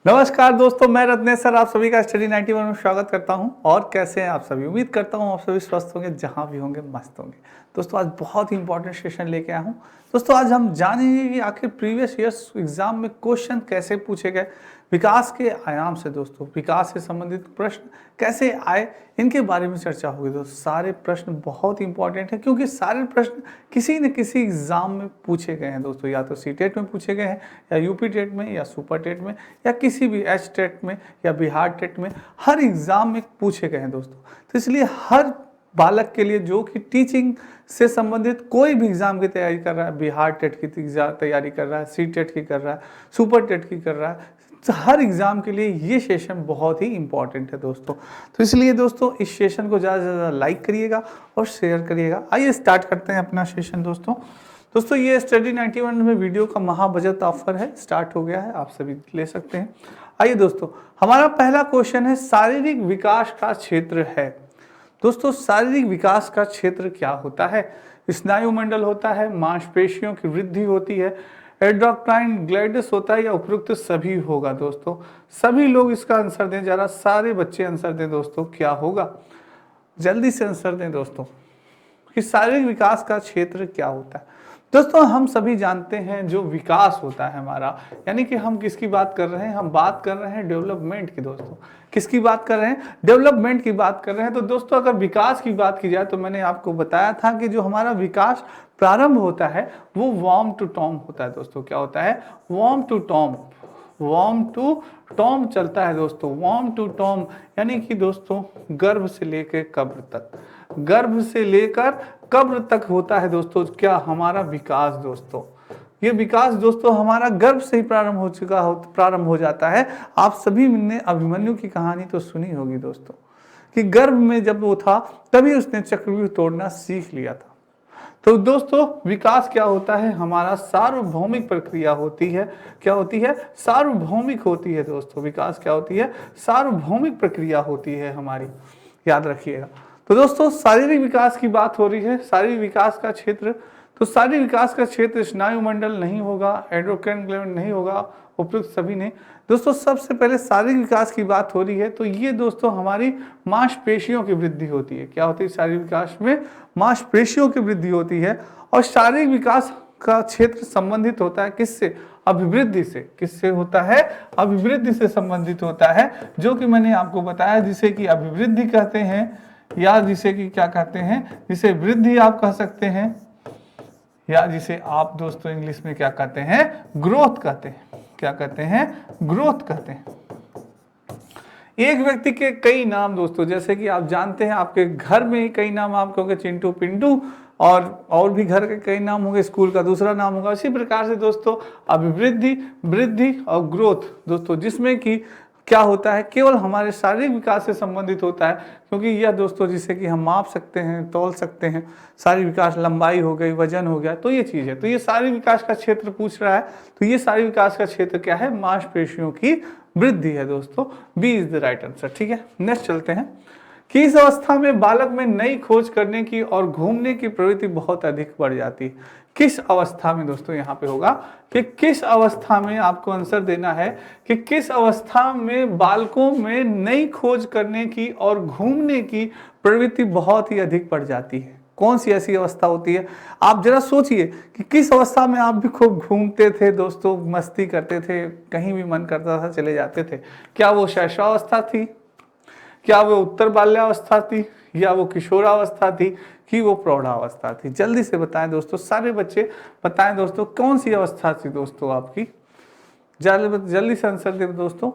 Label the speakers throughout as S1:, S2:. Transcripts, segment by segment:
S1: नमस्कार दोस्तों, मैं रत्नेश सर आप सभी का स्टडी 91 में स्वागत करता हूं। और कैसे हैं आप सभी? उम्मीद करता हूं आप सभी स्वस्थ होंगे, जहां भी होंगे मस्त होंगे। दोस्तों आज बहुत ही इंपॉर्टेंट सेशन लेके आया हूं। दोस्तों आज हम जानेंगे कि आखिर प्रीवियस ईयर्स एग्जाम में क्वेश्चन कैसे पूछे गए, विकास के आयाम से दोस्तों विकास से संबंधित प्रश्न कैसे आए, इनके बारे में चर्चा होगी। दोस्तों सारे प्रश्न बहुत ही इंपॉर्टेंट हैं, क्योंकि सारे प्रश्न किसी न किसी एग्जाम में पूछे गए हैं दोस्तों। या तो सीटेट में पूछे गए हैं, या यूपी टेट में, या सुपर टेट में, या किसी भी एच टेट में, या बिहार टेट में, हर एग्जाम में पूछे गए हैं दोस्तों। तो इसलिए हर बालक के लिए जो कि टीचिंग से संबंधित कोई भी एग्जाम की तैयारी कर रहा है, बिहार टेट की तैयारी कर रहा है, सी टेट की कर रहा है, सुपर टेट की कर रहा है, तो हर एग्जाम के लिए ये सेशन बहुत ही इंपॉर्टेंट है दोस्तों। तो इसलिए दोस्तों इस सेशन को ज़्यादा से ज़्यादा लाइक करिएगा और शेयर करिएगा। आइए स्टार्ट करते हैं अपना सेशन दोस्तों ये स्टडी 91 में वीडियो का महा बचत ऑफर है, स्टार्ट हो गया है, आप सभी ले सकते हैं। आइए दोस्तों, हमारा पहला क्वेश्चन है शारीरिक विकास का क्षेत्र है। दोस्तों शारीरिक विकास का क्षेत्र क्या होता है? स्नायु मंडल होता है, मांसपेशियों की वृद्धि होती है, एंडोक्राइन ग्लैंड्स होता है, या उपयुक्त सभी होगा? दोस्तों सभी लोग इसका आंसर दें, जरा सारे बच्चे आंसर दें दोस्तों, क्या होगा? जल्दी से आंसर दें दोस्तों कि शारीरिक विकास का क्षेत्र क्या होता है। दोस्तों हम सभी जानते हैं जो विकास होता है हमारा, यानी कि हम किसकी बात कर रहे हैं? हम बात कर रहे हैं डेवलपमेंट की दोस्तों। किसकी बात कर रहे हैं? डेवलपमेंट की बात कर रहे हैं। तो दोस्तों अगर विकास की बात की जाए तो मैंने आपको बताया था कि जो हमारा विकास प्रारंभ होता है वो वॉर्म टू टॉम होता है दोस्तों। क्या होता है? वॉर्म टू टॉम, वॉर्म टू टॉम चलता है दोस्तों। वॉर्म टू टॉम यानी कि दोस्तों गर्भ से लेकर कब्र तक, गर्भ से लेकर कब्र तक होता है दोस्तों क्या हमारा विकास दोस्तों। ये विकास दोस्तों हमारा गर्भ से ही प्रारंभ हो जाता है। आप सभी ने अभिमन्यु की कहानी तो सुनी होगी दोस्तों, कि गर्भ में जब वो था तभी उसने चक्रव्यूह तोड़ना सीख लिया था। तो दोस्तों विकास क्या होता है? हमारा सार्वभौमिक प्रक्रिया होती है। क्या होती है? सार्वभौमिक होती है दोस्तों। विकास क्या होती है? सार्वभौमिक प्रक्रिया होती है हमारी, याद रखिएगा। तो दोस्तों शारीरिक विकास की बात हो रही है, शारीरिक विकास का क्षेत्र। तो शारीरिक विकास का क्षेत्र स्नायु मंडल नहीं होगा, एंडोक्राइन ग्लैंड नहीं होगा, उपयुक्त सभी ने। दोस्तों सबसे पहले शारीरिक विकास की बात हो रही है तो ये दोस्तों हमारी मांसपेशियों की वृद्धि होती है। क्या होती है शारीरिक विकास में? मांसपेशियों की वृद्धि होती है। और शारीरिक विकास का क्षेत्र संबंधित होता है किससे? अभिवृद्धि से। किससे होता है? अभिवृद्धि से संबंधित होता है, जो कि मैंने आपको बताया, जिसे कि अभिवृद्धि कहते हैं, या जिसे कि क्या कहते हैं? जिसे वृद्धि आप कह सकते हैं, या जिसे आप दोस्तों इंग्लिश में क्या कहते हैं? ग्रोथ कहते हैं। क्या कहते हैं? ग्रोथ कहते हैं। एक व्यक्ति के कई नाम दोस्तों, जैसे कि आप जानते हैं आपके घर में ही कई नाम आपको होंगे, चिंटू पिंटू, और भी घर के कई नाम होंगे, स्कूल का दूसरा नाम होगा। इसी प्रकार से दोस्तों अभिवृद्धि, वृद्धि और ग्रोथ दोस्तों, जिसमें कि क्या होता है? केवल हमारे शारीरिक विकास से संबंधित होता है, क्योंकि यह दोस्तों जिसे कि हम माप सकते हैं, तौल सकते हैं। शारीरिक विकास लंबाई हो गई, वजन हो गया, तो ये चीज है। तो ये शारीरिक विकास का क्षेत्र पूछ रहा है। तो ये शारीरिक विकास का क्षेत्र क्या है? मांसपेशियों की वृद्धि है दोस्तों। B is the right answer. ठीक है, नेक्स्ट चलते हैं। किस अवस्था में बालक में नई खोज करने की और घूमने की प्रवृत्ति बहुत अधिक बढ़ जाती है? किस अवस्था में दोस्तों यहाँ पे होगा कि किस अवस्था में आपको आंसर देना है कि किस अवस्था में बालकों में नई खोज करने की और घूमने की प्रवृत्ति बहुत ही अधिक बढ़ जाती है। कौन सी ऐसी अवस्था होती है? आप जरा सोचिए कि किस अवस्था में आप भी खूब घूमते थे दोस्तों, मस्ती करते थे, कहीं भी मन करता था चले जाते थे। क्या वो शैशवावस्था थी? क्या वो उत्तर बाल्यावस्था थी? या वो किशोरावस्था थी? कि वो प्रौढ़ावस्था थी? जल्दी से बताएं दोस्तों, सारे बच्चे बताएं दोस्तों, कौन सी अवस्था थी दोस्तों आपकी? जल्दी से आंसर दें दोस्तों।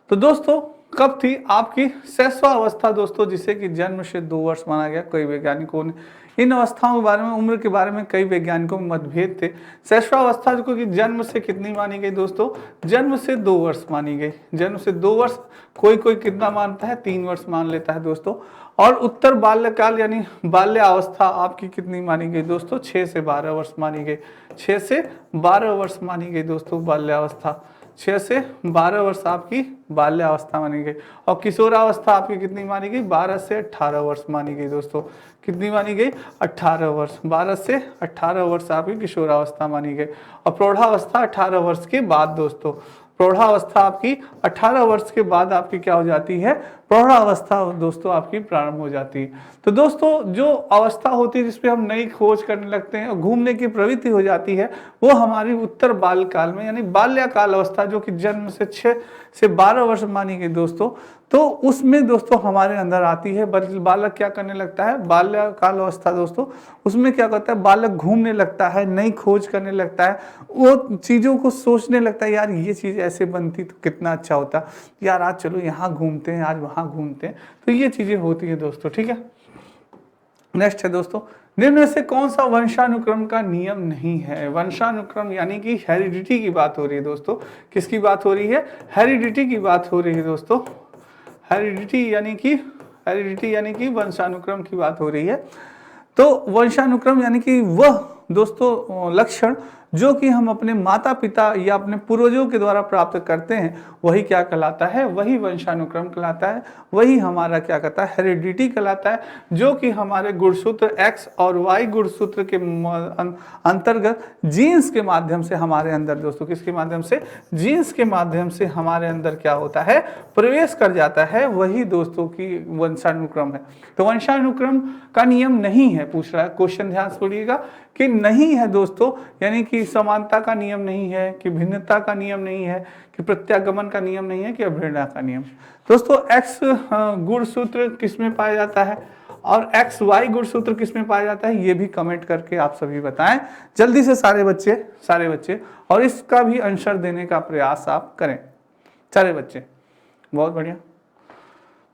S1: तो दोस्तों कब थी आपकी? शैशवावस्था दोस्तों, जिसे कि जन्म से 2 वर्ष माना गया। कई वैज्ञानिकों ने इन अवस्थाओं के बारे में, उम्र के बारे में कई वैज्ञानिकों में मतभेद थे। शैशवावस्था जो कि जन्म से कितनी मानी गई दोस्तों? जन्म से 2 वर्ष मानी गई। जन्म से 2 वर्ष, कोई कोई कितना मानता है? 3 वर्ष मान लेता है दोस्तों। और उत्तर बाल्यकाल यानी बाल्यावस्था आपकी कितनी मानी गई दोस्तों? 6 से 12 वर्ष मानी गई। 6 से 12 वर्ष मानी गई दोस्तों बाल्यावस्था। 6 से 12 वर्ष आपकी बाल्यावस्था मानी गई। और किशोरावस्था आपकी कितनी मानी गई? 12 से 18 वर्ष मानी गई दोस्तों। कितनी मानी गई? 18 वर्ष। 12 से 18 वर्ष आपकी किशोरावस्था मानी गई। और प्रौढ़ावस्था 18 वर्ष के बाद दोस्तों। प्रौढ़ावस्था आपकी 18 वर्ष के बाद आपकी क्या हो जाती है? प्रौढ़ावस्था दोस्तों आपकी प्रारंभ हो जाती है। तो दोस्तों जो अवस्था होती है जिसपे हम नई खोज करने लगते हैं और घूमने की प्रवृत्ति हो जाती है, वो हमारी उत्तर बाल्यकाल में यानी बाल्यकाल अवस्था, जो कि जन्म से 6 से 12 वर्ष मानी गई दोस्तों। तो उसमें दोस्तों हमारे अंदर आती है। बालक क्या करने लगता है? बाल्यकाल अवस्था दोस्तों, उसमें क्या करता है? बालक घूमने लगता है, नई खोज करने लगता है, वो चीज़ों को सोचने लगता है, यार ये चीज़ ऐसे बनती तो कितना अच्छा होता, यार आज चलो यहाँ घूमते हैं, आज वहाँ घूमते हैं। तो ये चीज़ें होती है दोस्तों, ठीक है। नेक्स्ट है दोस्तों, निम्न में से कौन सा वंशानुक्रम का नियम नहीं है? वंशानुक्रम यानी कि हेरिडिटी की बात हो रही है दोस्तों। किसकी बात हो रही है? हेरिडिटी की बात हो रही है दोस्तों। हेरिडिटी यानी कि वंशानुक्रम की बात हो रही है। तो वंशानुक्रम यानी कि वह दोस्तों लक्षण जो कि हम अपने माता पिता या अपने पूर्वजों के द्वारा प्राप्त करते हैं, वही क्या कहलाता है? वही वंशानुक्रम कहलाता है। वही हमारा क्या कहता है? हेरिडिटी कहलाता है, जो कि हमारे गुणसूत्र X और Y गुणसूत्र के अंतर्गत जीन्स के माध्यम से हमारे अंदर दोस्तों, किसके माध्यम से? जीन्स के माध्यम से हमारे अंदर क्या होता है? प्रवेश कर जाता है। वही दोस्तों की वंशानुक्रम है। तो वंशानुक्रम का नियम नहीं है, पूछ रहा है क्वेश्चन, ध्यान से पढ़िएगा कि नहीं है दोस्तों, यानी कि समानता का नियम नहीं है, कि भिन्नता का नियम नहीं है, कि प्रत्यागमन का नियम नहीं है, कि अभिन्न का नियम। दोस्तों X गुणसूत्र किसमें पाया जाता है और XY गुणसूत्र किसमें पाया जाता है, ये भी कमेंट करके आप सभी बताएं जल्दी से, सारे बच्चे, और इसका भी आंसर देने का प्रयास आप करें सारे बच्चे। बहुत बढ़िया।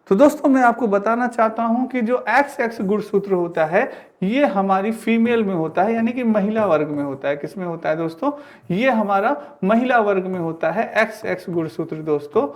S1: तो दोस्तों मैं आपको बताना चाहता हूं कि जो XX गुणसूत्र होता है, ये हमारी फीमेल में होता है, यानी कि महिला वर्ग में होता है। किसमें होता है दोस्तों? ये हमारा महिला वर्ग में होता है XX गुणसूत्र दोस्तों।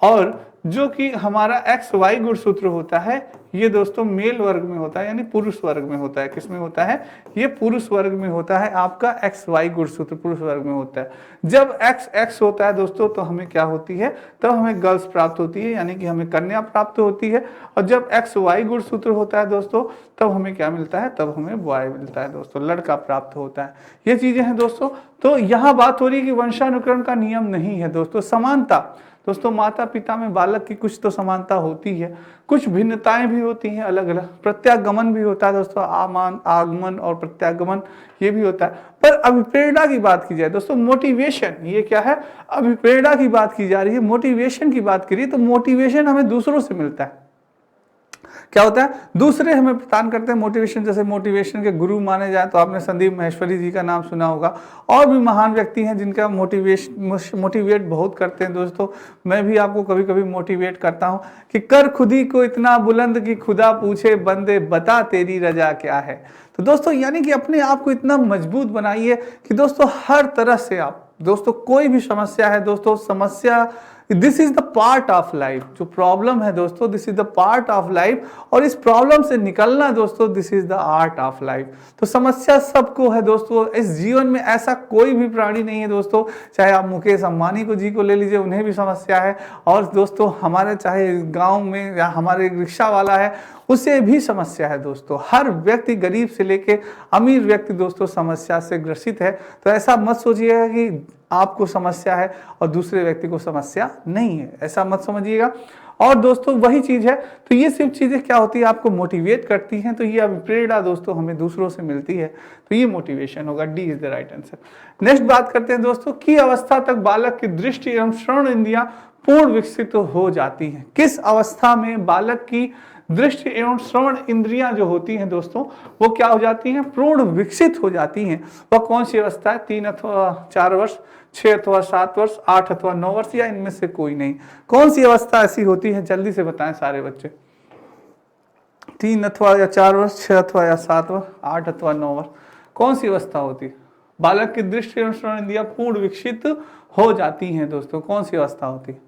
S1: और जो कि हमारा XY गुणसूत्र होता है, ये दोस्तों मेल वर्ग में होता है, यानी पुरुष वर्ग में होता है। किसमें होता है? ये पुरुष वर्ग में होता है। आपका XY गुणसूत्र पुरुष वर्ग में होता है। जब XX होता है दोस्तों, तो हमें क्या होती है? तब हमें गर्ल्स प्राप्त होती है, यानी कि हमें कन्या प्राप्त होती है। और जब XY गुणसूत्र होता है दोस्तों, तब हमें क्या मिलता है? तब हमें बॉय मिलता है दोस्तों, लड़का प्राप्त होता है। ये चीजें हैं दोस्तों। तो यहाँ बात हो रही है कि वंशानुक्रम का नियम नहीं है दोस्तों। समानता दोस्तों, माता पिता में बालक की कुछ तो समानता होती है, कुछ भिन्नताएं भी होती हैं अलग अलग। प्रत्यागमन भी होता है दोस्तों, आगमन और प्रत्यागमन ये भी होता है। पर अभिप्रेरणा की बात की जाए दोस्तों, मोटिवेशन, ये क्या है? अभिप्रेरणा की बात की जा रही है, मोटिवेशन की बात करिए तो मोटिवेशन हमें दूसरों से मिलता है। क्या होता है? दूसरे हमें प्रदान करते हैं मोटिवेशन। जैसे मोटिवेशन के गुरु माने जाए तो आपने संदीप महेश्वरी जी का नाम सुना होगा। और भी महान व्यक्ति हैं जिनका मोटिवेट बहुत करते हैं दोस्तों। मैं भी आपको कभी कभी मोटिवेट करता हूं कि कर खुदी को इतना बुलंद कि खुदा पूछे बंदे बता तेरी रजा क्या है। तो दोस्तों यानी कि अपने आप को इतना मजबूत बनाइए कि दोस्तों हर तरह से आप दोस्तों, कोई भी समस्या है दोस्तों, समस्या this is the part of life. जो प्रॉब्लम है दोस्तों, this is the part of life. और इस प्रॉब्लम से निकलना दोस्तों, this is the art of life. तो समस्या सबको है दोस्तों। इस जीवन में ऐसा कोई भी प्राणी नहीं है दोस्तों, चाहे आप मुकेश अंबानी को जी को ले लीजिए, उन्हें भी समस्या है। और दोस्तों हमारे चाहे गांव में या हमारे रिक्शा वाला है, उसे भी समस्या है दोस्तों। हर व्यक्ति, गरीब से लेके अमीर व्यक्ति दोस्तों, समस्या से ग्रसित है। तो ऐसा मत सोचिएगा कि आपको समस्या है और दूसरे व्यक्ति को समस्या नहीं है, ऐसा मत समझिएगा। और दोस्तों वही चीज है। तो ये सिर्फ चीजें क्या होती है? आपको मोटिवेट करती हैं। तो ये अभिप्रेरणा दोस्तों हमें दूसरों से मिलती है। तो ये मोटिवेशन होगा। D is the right answer. Next बात करते हैं दोस्तों, की अवस्था तक बालक की दृष्टि एवं श्रवण इंद्रियां पूर्ण विकसित हो जाती हैं। किस अवस्था में बालक की दृष्टि एवं श्रवण इंद्रियां जो होती हैं दोस्तों, वो क्या हो जाती हैं? पूर्ण विकसित हो जाती हैं। वह कौन सी अवस्था है? 3 अथवा 4 वर्ष, 6 अथवा 7 वर्ष, 8 अथवा 9 वर्ष, या इनमें से कोई नहीं? कौन सी अवस्था ऐसी होती है? जल्दी से बताएं सारे बच्चे। 3 अथवा या 4 वर्ष, 6 अथवा या 7 वर्ष, 8 अथवा 9 वर्ष, कौन सी अवस्था होती है? बालक की दृष्टि एवं श्रवण इंद्रियां पूर्ण विकसित हो जाती हैं दोस्तों। कौन सी अवस्था होती है?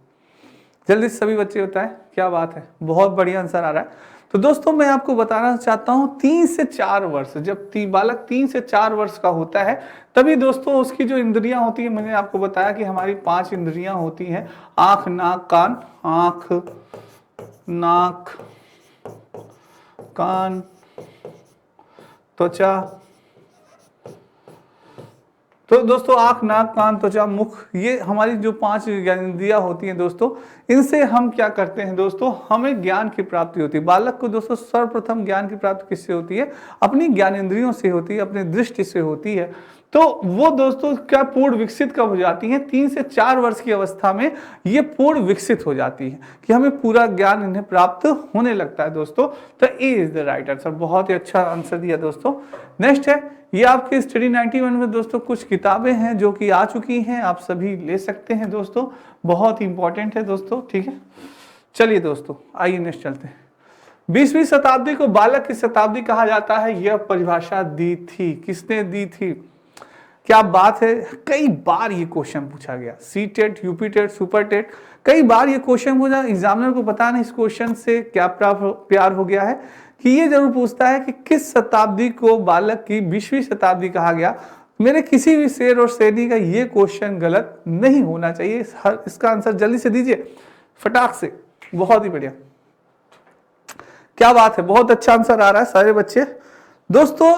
S1: जल्दी से सभी बच्चे बताएं, क्या बात है? बहुत बढ़िया आंसर आ रहा है। तो दोस्तों मैं आपको बताना चाहता हूं 3 से 4 वर्ष, जब बालक 3 से 4 वर्ष का होता है तभी दोस्तों उसकी जो इंद्रियां होती है, मैंने आपको बताया कि हमारी 5 इंद्रियां होती हैं, आंख, नाक, कान, आंख, नाक, कान, त्वचा। तो दोस्तों आंख, नाक, कान, त्वचा, मुख, ये हमारी जो 5 ज्ञानेंद्रियां होती हैं दोस्तों, इनसे हम क्या करते हैं दोस्तों, हमें ज्ञान की प्राप्ति होती है। बालक को दोस्तों सर्वप्रथम ज्ञान की प्राप्ति किससे होती है? अपनी ज्ञानेंद्रियों से होती है, अपनी दृष्टि से होती है। तो वो दोस्तों क्या पूर्ण विकसित कब हो जाती हैं? 3 से 4 वर्ष की अवस्था में ये पूर्ण विकसित हो जाती है कि हमें पूरा ज्ञान इन्हें प्राप्त होने लगता है दोस्तों। तो ए इज द राइट आंसर। बहुत ही अच्छा आंसर दिया दोस्तों। नेक्स्ट है, ये आपके स्टडी 91 में दोस्तों कुछ किताबें हैं जो कि आ चुकी हैं, आप सभी ले सकते हैं दोस्तों, बहुत इंपॉर्टेंट है दोस्तों, ठीक है। चलिए दोस्तों आइए नेक्स्ट चलते हैं। 20वीं शताब्दी को बालक की शताब्दी कहा जाता है, यह परिभाषा दी थी, किसने दी थी? क्या बात है, कई बार ये क्वेश्चन पूछा गया, C TET, UP TET, super TET, कई बार ये क्वेश्चन पूछा। एग्जामिनर को पता नहीं इस क्वेश्चन से क्या प्यार हो गया है कि ये जरूर पूछता है कि किस शताब्दी को बालक की 20वीं शताब्दी कहा गया। मेरे किसी भी शेर और शेरनी का ये क्वेश्चन गलत नहीं होना चाहिए। इसका आंसर जल्दी से दीजिए, फटाक से। बहुत ही बढ़िया, क्या बात है, बहुत अच्छा आंसर आ रहा है सारे बच्चे। दोस्तों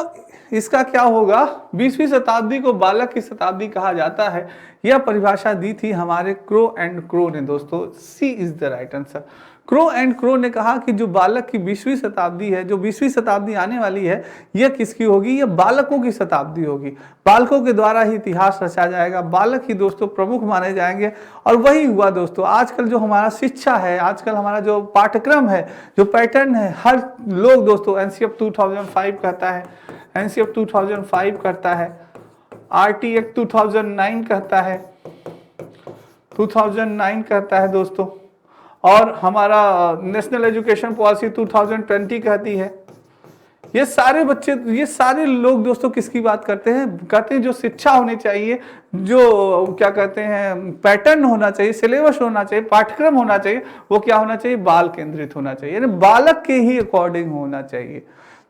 S1: इसका क्या होगा? 20वीं शताब्दी को बालक की शताब्दी कहा जाता है, यह परिभाषा दी थी हमारे क्रो एंड क्रो ने दोस्तों। C is the right answer. Crow and crow ने कहा कि जो बालक की 20वीं शताब्दी है, जो 20वीं शताब्दी आने वाली है, यह किसकी होगी? यह बालकों की शताब्दी होगी। बालकों के द्वारा ही इतिहास रचा जाएगा, बालक ही दोस्तों प्रमुख माने जाएंगे। और वही हुआ दोस्तों। आजकल जो हमारा शिक्षा है, आजकल हमारा जो पाठ्यक्रम है, जो पैटर्न है, हर लोग दोस्तों एनसीएफ 2005 कहता है, एनसीएफ 2005 कहता है, आरटी एक्ट 2009 कहता है, 2009 कहता है दोस्तों, और हमारा नेशनल एजुकेशन पॉलिसी 2020 कहती है। ये सारे बच्चे, ये सारे लोग दोस्तों किसकी बात करते हैं? कहते हैं जो शिक्षा होनी चाहिए, जो क्या कहते हैं पैटर्न होना चाहिए, सिलेबस होना चाहिए, पाठ्यक्रम होना चाहिए, वो क्या होना चाहिए? बाल केंद्रित होना चाहिए, यानी बालक के ही अकॉर्डिंग होना चाहिए।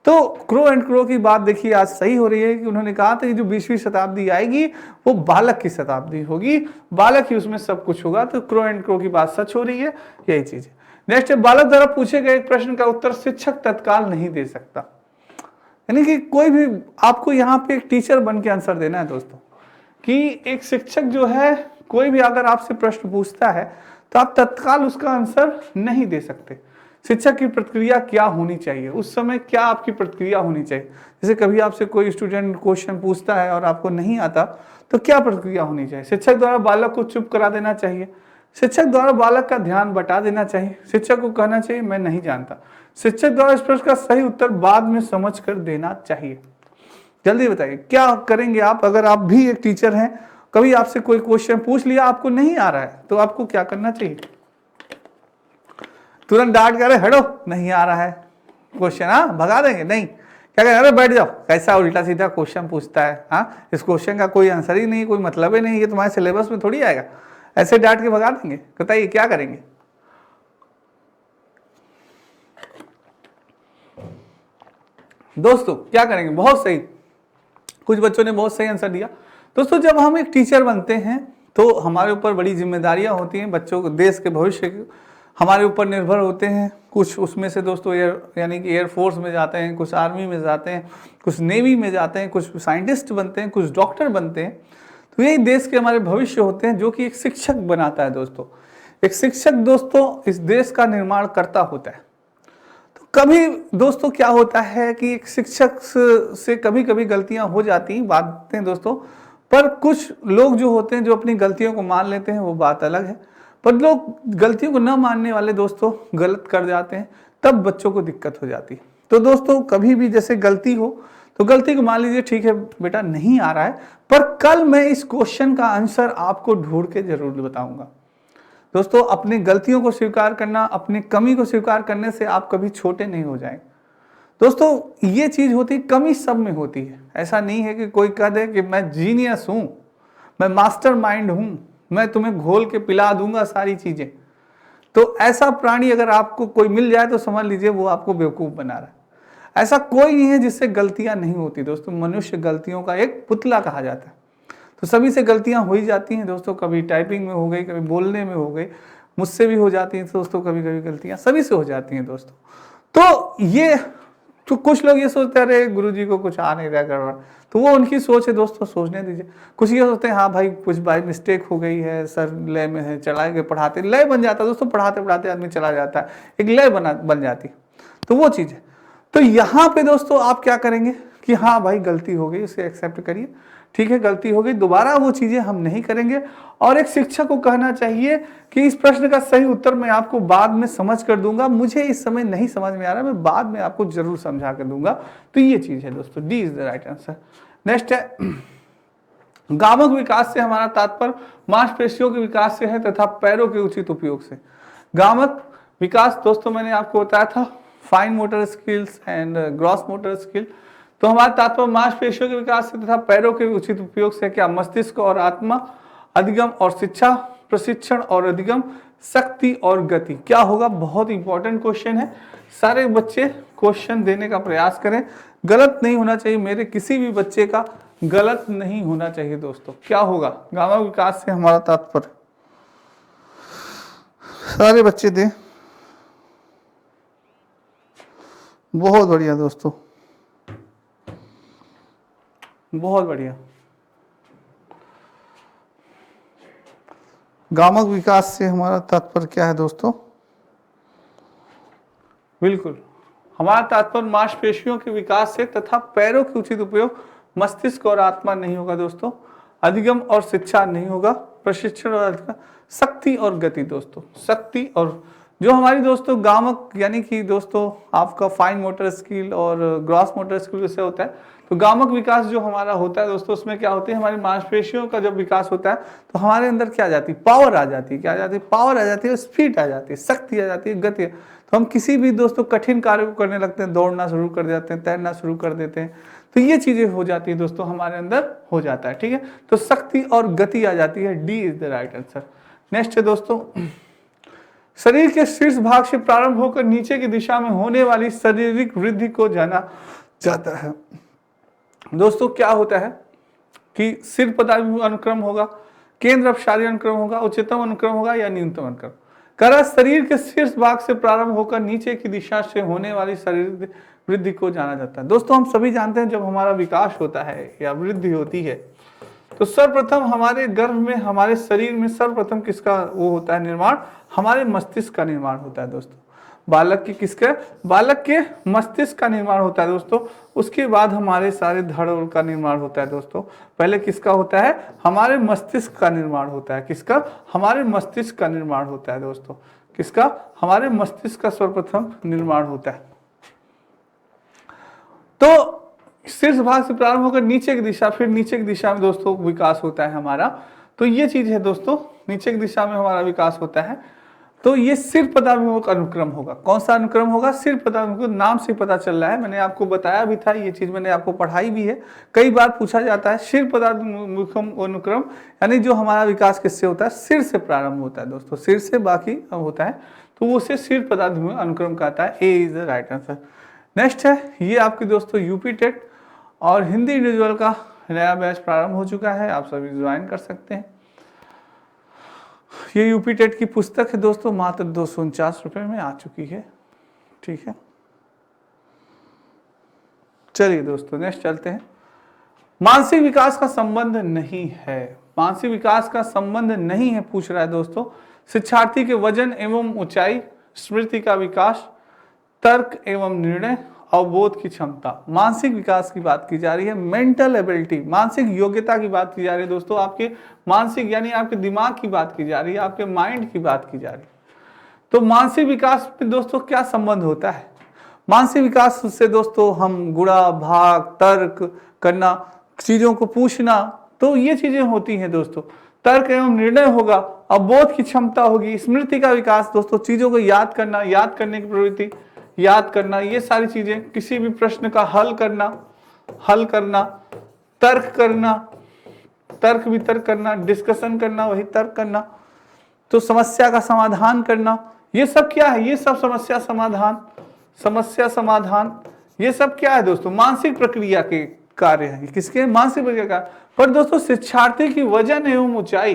S1: तो क्रो एंड क्रो की बात देखिए आज सही हो रही है कि उन्होंने कहा था कि जो 20वीं शताब्दी आएगी वो बालक की शताब्दी होगी, बालक ही उसमें सब कुछ होगा। तो क्रो एंड क्रो की बात सच हो रही है, यही चीज है। नेक्स्ट है, बालक द्वारा पूछे गए एक प्रश्न का उत्तर शिक्षक तत्काल नहीं दे सकता। यानी कि कोई भी आपको यहाँ पे एक टीचर बन के आंसर देना है दोस्तों, कि एक शिक्षक जो है कोई भी अगर आपसे प्रश्न पूछता है तो आप तत्काल उसका आंसर नहीं दे सकते। शिक्षक की प्रतिक्रिया क्या होनी चाहिए, उस समय क्या आपकी प्रतिक्रिया होनी चाहिए? जैसे कभी आपसे कोई स्टूडेंट क्वेश्चन पूछता है और आपको नहीं आता तो क्या प्रतिक्रिया होनी चाहिए? शिक्षक द्वारा बालक को चुप करा देना चाहिए, शिक्षक द्वारा बालक का ध्यान बटा देना चाहिए, शिक्षक को कहना चाहिए मैं नहीं जानता, शिक्षक द्वारा इस प्रश्न का सही उत्तर बाद में समझ कर देना चाहिए। जल्दी बताइए क्या करेंगे आप? अगर आप भी एक टीचर हैं, कभी आपसे कोई क्वेश्चन पूछ लिया, आपको नहीं आ रहा है, तो आपको क्या करना चाहिए? तुरंत डांट कर हटो, नहीं आ रहा है क्वेश्चन, हाँ भगा देंगे? नहीं, क्या करें? अरे बैठ जाओ, कैसा उल्टा सीधा क्वेश्चन पूछता है, हाँ इस क्वेश्चन का कोई आंसर ही नहीं, कोई मतलब ही नहीं, ये तुम्हारे सिलेबस में थोड़ी आएगा। ऐसे डांट के भगा देंगे। बताइए क्या करेंगे? दोस्तों क्या करेंगे? बहुत सही, कुछ बच्चों ने बहुत सही आंसर दिया। दोस्तों जब हम एक टीचर बनते हैं तो हमारे ऊपर बड़ी जिम्मेदारियां होती हैं, बच्चों को, देश के भविष्य हमारे ऊपर निर्भर होते हैं। कुछ उसमें से दोस्तों यानी कि एयरफोर्स में जाते हैं, कुछ आर्मी में जाते हैं, कुछ नेवी में जाते हैं, कुछ साइंटिस्ट बनते हैं, कुछ डॉक्टर बनते हैं। तो यही देश के हमारे भविष्य होते हैं, जो कि एक शिक्षक बनाता है दोस्तों। एक शिक्षक दोस्तों इस देश का निर्माण करता होता है। तो कभी दोस्तों क्या होता है कि एक शिक्षक से कभी कभी गलतियां हो जाती हैं, बातें दोस्तों, पर कुछ लोग जो होते हैं जो अपनी गलतियों को मान लेते हैं, वो बात अलग है। पर लोग गलतियों को न मानने वाले दोस्तों गलत कर जाते हैं, तब बच्चों को दिक्कत हो जाती है। तो दोस्तों कभी भी जैसे गलती हो तो गलती को मान लीजिए, ठीक है बेटा नहीं आ रहा है, पर कल मैं इस क्वेश्चन का आंसर आपको ढूंढ के जरूर बताऊंगा। दोस्तों अपनी गलतियों को स्वीकार करना, अपनी कमी को स्वीकार करने से आप कभी छोटे नहीं हो जाएंगे। दोस्तों ये चीज होती है, कमी सब में होती है। ऐसा नहीं है कि कोई कह दे कि मैं जीनियस हूं, मैं मास्टर माइंड हूं, मैं तुम्हें घोल के पिला दूंगा सारी चीजें। तो ऐसा प्राणी अगर आपको कोई मिल जाए तो समझ लीजिए वो आपको बेवकूफ़ बना रहा है। ऐसा कोई नहीं है जिससे गलतियां नहीं होती दोस्तों, मनुष्य गलतियों का एक पुतला कहा जाता है। तो सभी से गलतियां हो ही जाती हैं दोस्तों, कभी टाइपिंग में हो गई, कभी बोलने में हो गई, मुझसे भी हो जाती हैं दोस्तों, कभी कभी गलतियां सभी से हो जाती हैं दोस्तों। तो ये तो कुछ लोग ये सोचते हैं अरे गुरुजी को कुछ आ नहीं रहा गड़बड़, तो वो उनकी सोच है दोस्तों, सोचने दीजिए। कुछ ये सोचते हैं हाँ भाई कुछ बाई मिस्टेक हो गई है, सर लय में है, चलाए गए पढ़ाते, लय बन जाता है दोस्तों, पढ़ाते पढ़ाते आदमी चला जाता है, एक लय बन जाती है, तो वो चीज़ है। तो यहाँ पे दोस्तों आप क्या करेंगे कि हाँ भाई गलती हो गई, उसे एक्सेप्ट करिए, ठीक है गलती हो गई, दोबारा वो चीजें हम नहीं करेंगे। और एक शिक्षक को कहना चाहिए कि इस प्रश्न का सही उत्तर मैं आपको बाद में समझ कर दूंगा, मुझे इस समय नहीं समझ में आ रहा, मैं बाद में आपको जरूर समझा कर दूंगा। तो ये चीज है दोस्तों, D is the right answer. Next है गामक विकास से हमारा तात्पर्य मांसपेशियों के विकास से है तथा पैरों के उचित उपयोग से। गामक विकास दोस्तों मैंने आपको बताया था fine motor skills and gross motor skill. तो हमारा तात्पर्य मांसपेशियों के विकास से तथा पैरों के उचित उपयोग से क्या, मस्तिष्क और आत्मा, अधिगम और शिक्षा, प्रशिक्षण और अधिगम, शक्ति और गति। क्या होगा, बहुत इंपॉर्टेंट क्वेश्चन है, सारे बच्चे क्वेश्चन देने का प्रयास करें, गलत नहीं होना चाहिए, मेरे किसी भी बच्चे का गलत नहीं होना चाहिए दोस्तों। क्या होगा, गामक विकास से हमारा तात्पर्य, सारे बच्चे दें, बहुत बढ़िया दोस्तों, बहुत बढ़िया। गामक विकास से हमारा तात्पर्य क्या है दोस्तों, बिल्कुल हमारा तात्पर्य मांसपेशियों के विकास से तथा पैरों के उचित उपयोग, मस्तिष्क और आत्मा नहीं होगा दोस्तों, अधिगम और शिक्षा नहीं होगा, प्रशिक्षण और शक्ति और गति दोस्तों, शक्ति और जो हमारी दोस्तों गामक यानी कि दोस्तों आपका फाइन मोटर स्किल और ग्रॉस मोटर स्किल जैसे होता है, तो गामक विकास जो हमारा होता है दोस्तों उसमें क्या होती है, हमारी मांसपेशियों का जब विकास होता है तो हमारे अंदर क्या आ जाती है, पावर आ जाती है, क्या आ जाती है, पावर आ जाती है, स्पीड आ जाती है, शक्ति आ जाती है, गति। तो हम किसी भी दोस्तों कठिन कार्य को करने लगते हैं, दौड़ना शुरू कर देते हैं, तैरना शुरू कर देते हैं, तो ये चीजें हो जाती है दोस्तों, हमारे अंदर हो जाता है, ठीक है। तो शक्ति और गति आ जाती है, D is the right answer. Next है दोस्तों, शरीर के शीर्ष भाग से प्रारंभ होकर नीचे की दिशा में होने वाली शारीरिक वृद्धि को जाना जाता है। दोस्तों क्या होता है कि सिर पदाभिमुख अनुक्रम होगा, केंद्र अपसारी अनुक्रम होगा, उच्चतम अनुक्रम होगा या न्यूनतम अनुक्रम। करा शरीर के शीर्ष भाग से प्रारंभ होकर नीचे की दिशा से होने वाली शारीरिक वृद्धि को जाना जाता है। दोस्तों हम सभी जानते हैं जब हमारा विकास होता है या वृद्धि होती है तो सर्वप्रथम हमारे गर्भ में, हमारे शरीर में सर्वप्रथम किसका वो होता है निर्माण, हमारे मस्तिष्क का निर्माण होता है दोस्तों। बालक की किसका, बालक के मस्तिष्क का निर्माण होता है दोस्तों। उसके बाद हमारे सारे धड़ का निर्माण होता है दोस्तों। पहले किसका होता है, हमारे मस्तिष्क का निर्माण होता है, किसका, हमारे मस्तिष्क का निर्माण होता है दोस्तों, किसका, हमारे मस्तिष्क का सर्वप्रथम निर्माण होता है। तो शीर्ष भाग से प्रारंभ होकर नीचे की दिशा, फिर नीचे की दिशा में दोस्तों विकास होता है हमारा। तो ये चीज है दोस्तों, नीचे की दिशा में हमारा विकास होता है। तो ये सिर पदाभिमुख अनुक्रम होगा। कौन सा अनुक्रम होगा, सिर पदाभिमुख, नाम से पता चल रहा है, मैंने आपको बताया भी था, ये चीज मैंने आपको पढ़ाई भी है, कई बार पूछा जाता है। सिर पदाभिमुख अनुक्रम यानी जो हमारा विकास किससे होता है, सिर से प्रारंभ होता है दोस्तों, सिर से बाकी होता है, तो उसे सिर पदाभिमुख अनुक्रम कहता है। A is the right answer. Next है, ये आपकी दोस्तों यूपी टेट और हिंदी इंडिविजुअल का नया बैच प्रारंभ हो चुका है, आप सभी ज्वाइन कर सकते हैं। ये यूपी टेट की पुस्तक है दोस्तों, मात्र 249 रुपये में आ चुकी है, ठीक है। चलिए दोस्तों नेक्स्ट चलते हैं। मानसिक विकास का संबंध नहीं है, मानसिक विकास का संबंध नहीं है पूछ रहा है दोस्तों। शिक्षार्थी के वजन एवं ऊंचाई, स्मृति का विकास, तर्क एवं निर्णय, अवबोध की क्षमता। मानसिक विकास की बात की जा रही है, मेंटल एबिलिटी, मानसिक योग्यता की बात की जा रही है दोस्तों। आपके मानसिक यानी आपके दिमाग की बात की जा रही है, आपके माइंड की बात की जा रही है। तो मानसिक विकास में दोस्तों क्या संबंध होता है, मानसिक विकास से दोस्तों हम गुणा भाग, तर्क करना, चीजों को पूछना, तो ये चीजें होती हैं दोस्तों। तर्क एवं निर्णय होगा, अवबोध की क्षमता होगी, स्मृति का विकास दोस्तों, चीजों को याद करना, याद करने की प्रवृत्ति, याद करना, ये सारी चीजें, किसी भी प्रश्न का हल करना, तर्क करना, तर्क वितर्क करना, डिस्कशन करना, वही तर्क करना, तो समस्या का समाधान करना, ये सब क्या है? ये सब समस्या समाधान ये सब क्या है दोस्तों? मानसिक प्रक्रिया के कार्य है। किसके? मानसिक प्रक्रिया का। पर दोस्तों शिक्षार्थी की वजन एवं ऊंचाई,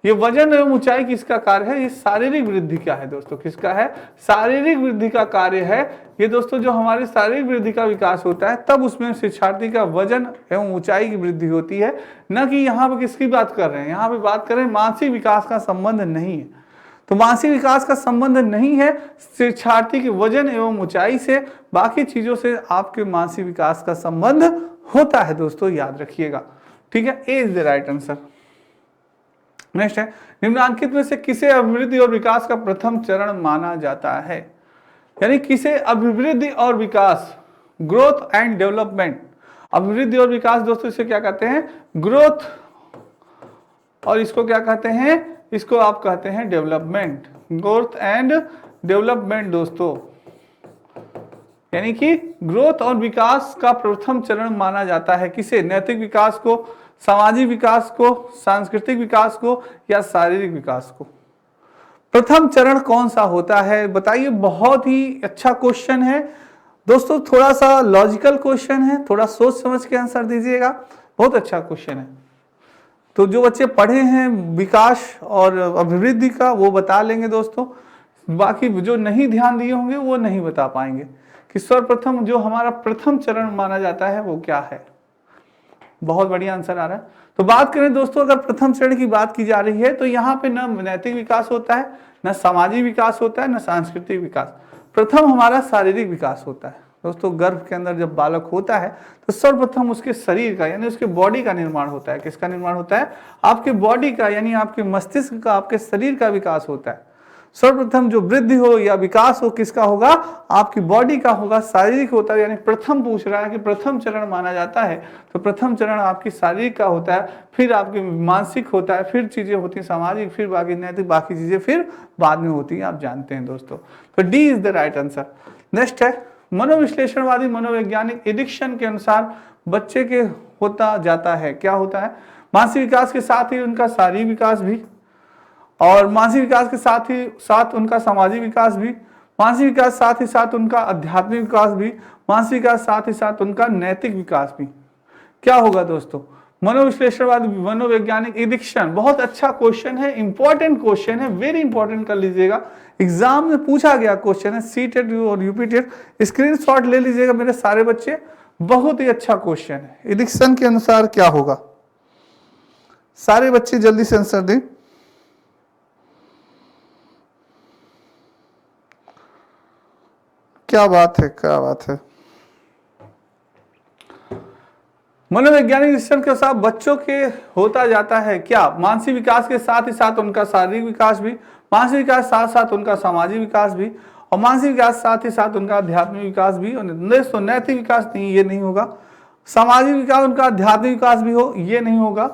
S1: ये वजन एवं ऊंचाई किसका कार्य है? ये शारीरिक वृद्धि का है दोस्तों। किसका है? शारीरिक वृद्धि का कार्य है ये दोस्तों। जो हमारी शारीरिक वृद्धि का विकास होता है तब उसमें शिक्षार्थी का वजन एवं ऊंचाई की वृद्धि होती है। न कि यहाँ पे किसकी बात कर रहे हैं? यहाँ पे बात कर रहे हैं मानसिक विकास का संबंध नहीं है। तो मानसिक विकास का संबंध नहीं है शिक्षार्थी के वजन एवं ऊंचाई से, बाकी चीजों से आपके मानसिक विकास का संबंध होता है दोस्तों, याद रखिएगा। ठीक है, A is the right answer. Next है, निम्नलिखित में से किसे अभिवृद्धि और विकास का प्रथम चरण माना जाता है? यानी किसे अभिवृद्धि और विकास, ग्रोथ एंड डेवलपमेंट। अभिवृद्धि और विकास दोस्तों इसे क्या कहते हैं? ग्रोथ, और इसको क्या कहते हैं? इसको आप कहते हैं डेवलपमेंट। ग्रोथ एंड डेवलपमेंट दोस्तों, यानी कि ग्रोथ और विकास का प्रथम चरण माना जाता है किसे? नैतिक विकास को, सामाजिक विकास को, सांस्कृतिक विकास को, या शारीरिक विकास को। प्रथम चरण कौन सा होता है बताइए? बहुत ही अच्छा क्वेश्चन है दोस्तों, थोड़ा सा लॉजिकल क्वेश्चन है, थोड़ा सोच समझ के आंसर दीजिएगा। बहुत अच्छा क्वेश्चन है। तो जो बच्चे पढ़े हैं विकास और अभिवृद्धि का वो बता लेंगे दोस्तों, बाकी जो नहीं ध्यान दिए होंगे वो नहीं बता पाएंगे कि सर्वप्रथम जो हमारा प्रथम चरण माना जाता है वो क्या है। बहुत बढ़िया आंसर आ रहा है। तो बात करें दोस्तों, अगर प्रथम चरण की बात की जा रही है तो यहाँ पे न नैतिक विकास होता है, न सामाजिक विकास होता है, न सांस्कृतिक विकास। प्रथम हमारा शारीरिक विकास होता है दोस्तों। गर्भ के अंदर जब बालक होता है तो सर्वप्रथम उसके शरीर का यानी उसके बॉडी का निर्माण होता है। किसका निर्माण होता है? आपके बॉडी का, यानी आपके मस्तिष्क का, आपके शरीर का विकास होता है। सर्वप्रथम जो वृद्धि हो या विकास हो किसका होगा? आपकी बॉडी का होगा, शारीरिक होता है। यानी प्रथम पूछ रहा है कि प्रथम चरण माना जाता है तो प्रथम चरण आपकी शारीरिक का होता है, फिर आपकी मानसिक होता है, फिर चीजें होती हैं सामाजिक, फिर बाकी नैतिक, बाकी चीजें फिर बाद में होती हैं, आप जानते हैं दोस्तों। तो D is the right answer. Next है, मनोविश्लेषणवादी मनोवैज्ञानिक एडिक्शन के अनुसार बच्चे के होता जाता है, क्या होता है? मानसिक विकास के साथ ही उनका शारीरिक विकास भी, और मानसिक विकास के साथ ही साथ उनका सामाजिक विकास भी, मानसिक विकास साथ ही साथ उनका आध्यात्मिक विकास भी, मानसिक विकास साथ ही साथ उनका नैतिक विकास भी। क्या होगा दोस्तों? मनोविश्लेषणवाद मनोवैज्ञानिक एडिक्शन। बहुत अच्छा क्वेश्चन है, इंपॉर्टेंट क्वेश्चन है, वेरी इंपॉर्टेंट कर लीजिएगा। एग्जाम में पूछा गया क्वेश्चन है, सीटेट और यूपीटेट। स्क्रीनशॉट ले लीजिएगा मेरे सारे बच्चे, बहुत ही अच्छा क्वेश्चन है। एडिक्शन के अनुसार क्या होगा? सारे बच्चे जल्दी से आंसर दें। क्या बात है, क्या बात है। मनोवैज्ञानिक एडिक्शन के साथ बच्चों के होता जाता है क्या? मानसिक विकास के साथ ही साथ उनका शारीरिक विकास भी, मानसिक विकास साथ साथ उनका सामाजिक विकास भी, और मानसिक विकास साथ ही साथ उनका आध्यात्मिक विकास भी। दोस्तों नैतिक विकास नहीं, ये नहीं होगा। सामाजिक विकास उनका आध्यात्मिक विकास भी हो, ये नहीं होगा।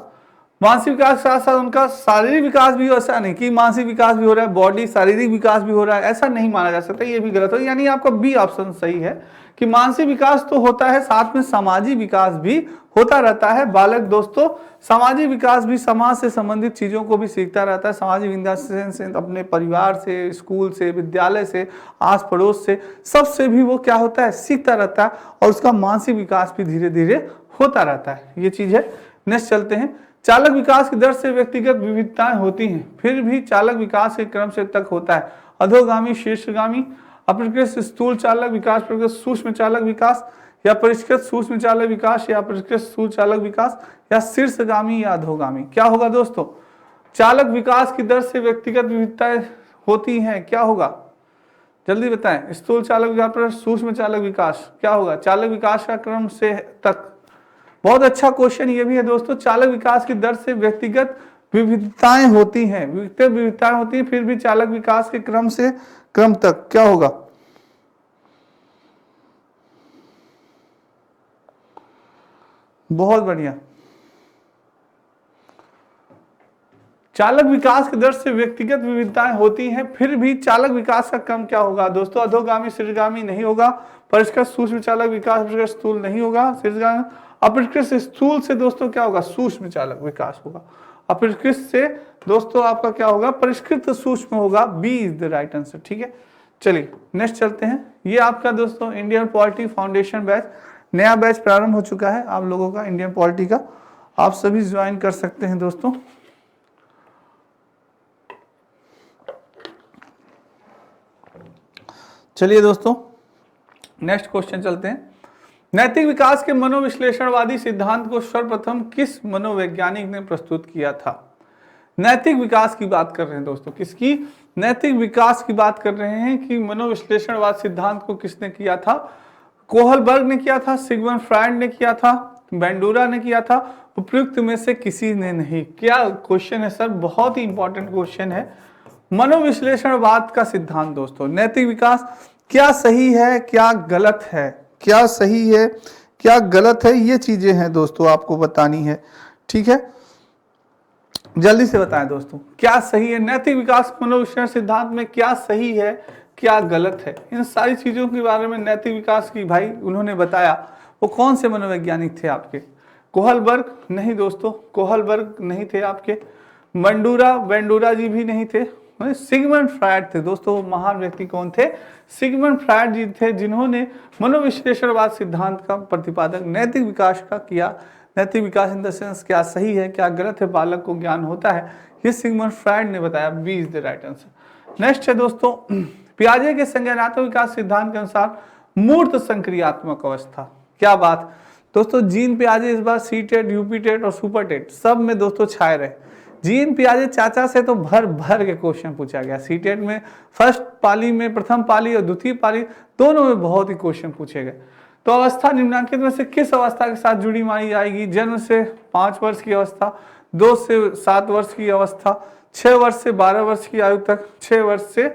S1: मानसिक विकास के साथ साथ उनका शारीरिक विकास भी हो, ऐसा नहीं कि मानसिक विकास भी हो रहा है बॉडी शारीरिक विकास भी हो रहा है, ऐसा नहीं माना जा सकता, ये भी गलत हो। यानी आपका बी ऑप्शन सही है कि मानसिक विकास तो होता है, साथ में सामाजिक विकास भी होता रहता है। बालक दोस्तों सामाजिक विकास भी, समाज से संबंधित चीजों को भी सीखता रहता है। सामाजिक विकास से अपने परिवार से, स्कूल से, विद्यालय से, आस पड़ोस से, सबसे भी वो क्या होता है? सीखता रहता है, और उसका मानसिक विकास भी धीरे धीरे होता रहता है। ये चीज है। नेक्स्ट चलते हैं। चालक विकास की दर से व्यक्तिगत विविधताएं होती हैं, फिर भी चालक विकास के क्रम से तक होता है अधोगामी, शीर्षगामी, अपरिष्कृत स्थूल चालक विकास, परिष्कृत सूक्ष्म चालक विकास, या परिष्कृत सूक्ष्म चालक विकास, या परिष्कृत स्थूल चालक विकास, या शीर्षगामी या अधोगामी। क्या होगा दोस्तों? चालक विकास की दर से व्यक्तिगत विविधताएं होती हैं, क्या होगा? जल्दी बताएं। स्थूल चालक विकास, सूक्ष्म चालक विकास, क्या होगा? चालक विकास का क्रम से तक। बहुत अच्छा क्वेश्चन ये भी है दोस्तों। चालक विकास की दर से व्यक्तिगत विविधताएं होती हैं, व्यक्तिगत विविधताएं होती हैं, फिर भी चालक विकास के क्रम से क्रम तक। क्या होगा? बहुत बढ़िया। चालक विकास की दर से व्यक्तिगत विविधताएं होती हैं, फिर भी चालक विकास का क्रम क्या होगा दोस्तों? अधोगामी, शीर्षगामी नहीं होगा। परिष्कृत सूक्ष्म चालक विकास, परिष्कृत स्थूल नहीं होगा। शीर्षगामी, अपरिष्कृत स्थूल से दोस्तों क्या होगा? सूक्ष्म चालक विकास होगा। अपरिष्कृत से दोस्तों आपका क्या होगा, परिष्कृत सूक्ष्म होगा, B is the right answer. ठीक है, चलिए नेक्स्ट चलते हैं। ये आपका दोस्तों इंडियन पॉलिटी फाउंडेशन बैच, नया बैच प्रारंभ हो चुका है आप लोगों का इंडियन पॉलिटी का, आप सभी ज्वाइन कर सकते हैं दोस्तों। चलिए दोस्तों नेक्स्ट क्वेश्चन चलते हैं। नैतिक विकास के मनोविश्लेषणवादी सिद्धांत को सर्वप्रथम किस मनोवैज्ञानिक ने प्रस्तुत किया था? नैतिक विकास की बात कर रहे हैं दोस्तों, किसकी? नैतिक विकास की बात कर रहे हैं कि मनोविश्लेषणवाद सिद्धांत को किसने किया था? कोहलबर्ग ने किया था, सिगमंड फ्रायड ने किया था, बेंडूरा ने किया था, उपयुक्त में से किसी ने नहीं। क्या क्वेश्चन है सर, बहुत ही इंपॉर्टेंट क्वेश्चन है। मनोविश्लेषणवाद का सिद्धांत दोस्तों, नैतिक विकास, क्या सही है क्या गलत है, क्या सही है क्या गलत है, ये चीजें हैं दोस्तों आपको बतानी है। ठीक है, जल्दी से बताएं दोस्तों, क्या सही है नैतिक विकास मनोविश्लेषण सिद्धांत में, क्या सही है क्या गलत है, इन सारी चीजों के बारे में नैतिक विकास की भाई उन्होंने बताया। वो कौन से मनोवैज्ञानिक थे आपके? कोहलबर्ग नहीं दोस्तों, कोहलबर्ग नहीं थे आपके, बेंडूरा जी भी नहीं थे, सिगमंड फ्रायड थे दोस्तों। महान व्यक्ति कौन थे? सिगमंड फ्रायड जी थे, जिन्होंने मनोविश्लेषणवाद सिद्धांत का प्रतिपादक नैतिक विकास का किया। नैतिक विकास इन द सेंस, क्या सही है क्या गलत है, बालक को ज्ञान होता है, ये सिगमंड फ्रायड ने बताया। B is the right answer. Next है दोस्तों, पियाजे के संज्ञानात्मक विकास सिद्धांत के अनुसार मूर्त संक्रियात्मक अवस्था, क्या बात दोस्तों, जीन पियाजे इस बार सी टेट, यूपी टेट और सुपर टेट सब में दोस्तों छाए रहे। जीन पियाजे चाचा से तो भर भर के क्वेश्चन पूछा गया, सी टेट में फर्स्ट पाली में, प्रथम पाली और द्वितीय पाली दोनों में बहुत ही क्वेश्चन पूछे गए। तो अवस्था निम्नलिखित में से किस अवस्था के साथ जुड़ी मानी जाएगी? जन्म से 5 वर्ष की अवस्था, 2 से 7 वर्ष की अवस्था, 6 वर्ष से 12 वर्ष की आयु तक, 6 वर्ष से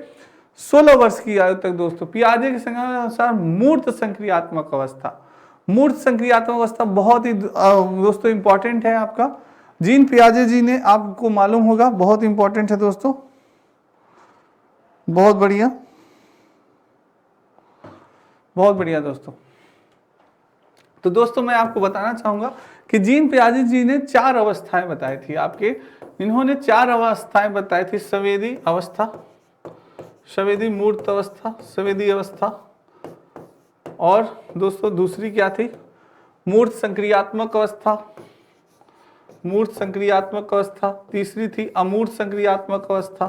S1: 16 वर्ष की आयु तक। दोस्तों पियाजे के अनुसार मूर्त संक्रियात्मक अवस्था, मूर्त संक्रियात्मक अवस्था बहुत ही दोस्तों इंपॉर्टेंट है आपका। जीन पियाजे जी ने, आपको मालूम होगा, बहुत इंपॉर्टेंट है दोस्तों, बहुत बढ़िया, बहुत बढ़िया दोस्तों। तो दोस्तों मैं आपको बताना चाहूंगा कि जीन पियाजे जी ने 4 अवस्थाएं बताई थी आपके, इन्होंने 4 अवस्थाएं बताई थी। संवेदी अवस्था, संवेदी मूर्त अवस्था, संवेदी अवस्था, और दोस्तों दूसरी क्या थी? मूर्त संक्रियात्मक अवस्था, मूर्त संक्रियात्मक अवस्था। तीसरी थी अमूर्त संक्रियात्मक अवस्था,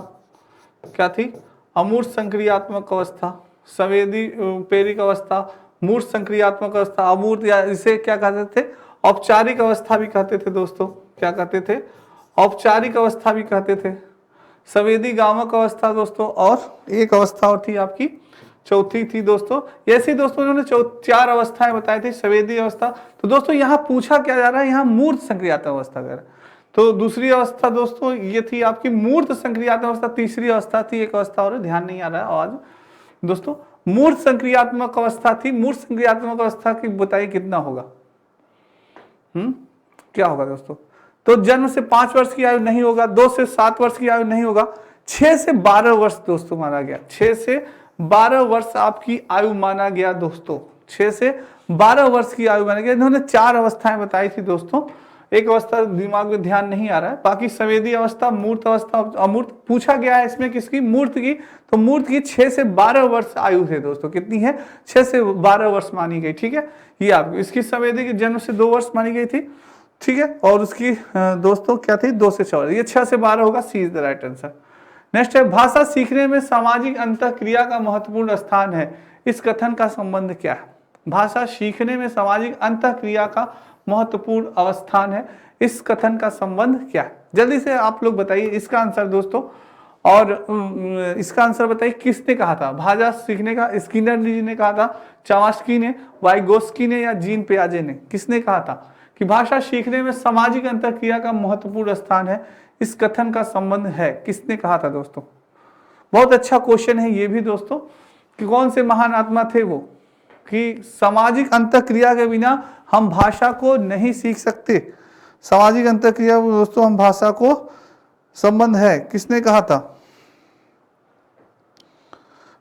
S1: क्या थी? अमूर्त संक्रियात्मक अवस्था, संवेदी पेरिक अवस्था, मूर्त संक्रियात्मक अवस्था, अमूर्त, या इसे क्या कहते थे? औपचारिक अवस्था भी कहते थे दोस्तों। क्या कहते थे? औपचारिक अवस्था भी कहते थे। संवेदी गामक अवस्था दोस्तों, और एक अवस्था और थी आपकी, चौथी थी दोस्तों। ऐसी दोस्तों इन्होंने 4 अवस्थाएं बताई थी, संवेदी अवस्था। तो दोस्तों यहाँ पूछा क्या जा रहा है? यहाँ मूर्त संक्रियात्मक अवस्था कर, तो दूसरी अवस्था दोस्तों ये थी आपकी मूर्त संक्रियात्मक अवस्था। तीसरी अवस्था थी, एक अवस्था और ध्यान नहीं आ रहा है आज दोस्तों, मूर्त संक्रियात्मक अवस्था थी। मूर्त संक्रियात्मक अवस्था की बताइए कितना होगा? क्या होगा दोस्तों? तो जन्म से 5 वर्ष की आयु नहीं होगा, 2 से 7 वर्ष की आयु नहीं होगा, 6 से 12 वर्ष दोस्तों माना गया। 6 से 12 वर्ष आपकी आयु माना गया दोस्तों, 6 से 12 वर्ष की आयु माना गया। इन्होंने 4 अवस्थाएं बताई थी दोस्तों, एक अवस्था दिमाग में ध्यान नहीं आ रहा है, बाकी संवेदी अवस्था, मूर्त अवस्था, अमूर्त। पूछा गया है इसमें किसकी? मूर्त की। तो मूर्त की 6 से 12 वर्ष आयु है दोस्तों, कितनी है? 6 से 12 वर्ष मानी गई। ठीक है, ये आपकी, इसकी संवेदी की जन्म से 2 वर्ष मानी गई थी। ठीक है, और उसकी दोस्तों क्या थी? 2 से 6, ये 6 से 12 होगा, C is the right answer. Next है, भाषा सीखने में सामाजिक अंतःक्रिया का महत्वपूर्ण स्थान है, इस कथन का संबंध क्या है? भाषा सीखने में सामाजिक अंतःक्रिया का महत्वपूर्ण अवस्थान है, इस कथन का संबंध क्या है? जल्दी से आप लोग बताइए इसका आंसर दोस्तों, और इसका आंसर बताइए किसने कहा था? भाषा सीखने का स्किनर जी ने कहा था, चॉम्स्की ने, वाइगोस्की ने, या जीन पियाजे ने? किसने कहा था कि भाषा सीखने में सामाजिक अंतःक्रिया का महत्वपूर्ण स्थान है, इस कथन का संबंध है? किसने कहा था दोस्तों? बहुत अच्छा क्वेश्चन है ये भी दोस्तों, कि कौन से महान आत्मा थे वो, कि सामाजिक अंतःक्रिया के बिना हम भाषा को नहीं सीख सकते। सामाजिक अंतःक्रिया दोस्तों, हम भाषा को संबंध है, किसने कहा था?